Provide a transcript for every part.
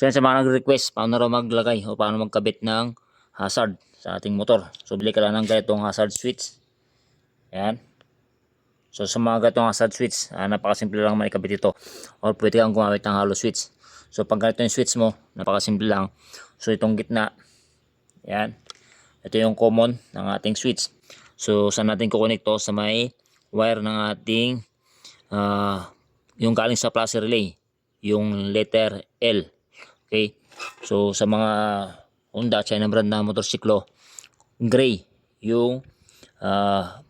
So yan sa mga nag-request, paano raw maglagay o paano magkabit ng hazard sa ating motor. So bili ka lang ng ganitong hazard switch. Yan. So sa mga ganitong hazard switch, napakasimple lang maikabit ito. Or pwede kang gumamit ng hollow switch. So pag ganito yung switch mo, napakasimple lang. So itong gitna, yan. Ito yung common ng ating switch. So saan natin kukonek to? Sa may wire ng ating yung galing sa plus relay, yung letter L. Okay? So sa mga Honda, China brand na motorsiklo, gray yung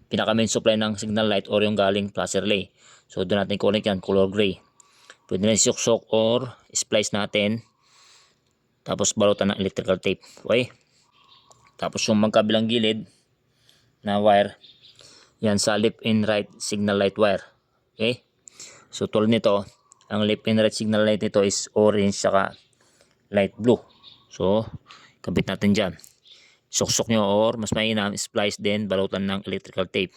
pinaka main supply ng signal light or yung galing plus relay. So doon natin connect yan, color gray. Pwede na suksok or splice natin. Tapos balutan ng electrical tape. Okay? Tapos yung magkabilang gilid na wire, yan sa left and right signal light wire. Okay? So tulad nito, ang left and right signal light nito is orange saka light blue. So kabit natin dyan. Suksok nyo or mas mainam, splice din, balutan ng electrical tape.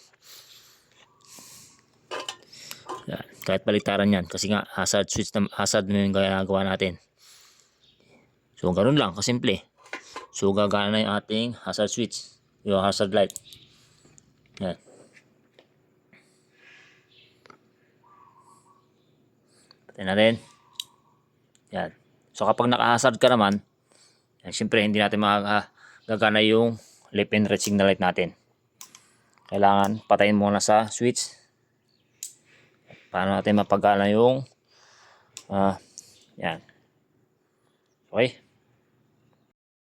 Yan. Kahit baliktaran yan kasi nga hazard switch na hazard na yung ginagawa natin. So ganoon lang, kasimple. So gagana na yung ating hazard switch, yung hazard light. Yan. Patayin natin. Yan. So kapag naka-hazard ka naman, yan, syempre hindi natin magagana yung left and right signal light natin. Kailangan patayin muna sa switch. Paano natin mapagana yung yan. Okay.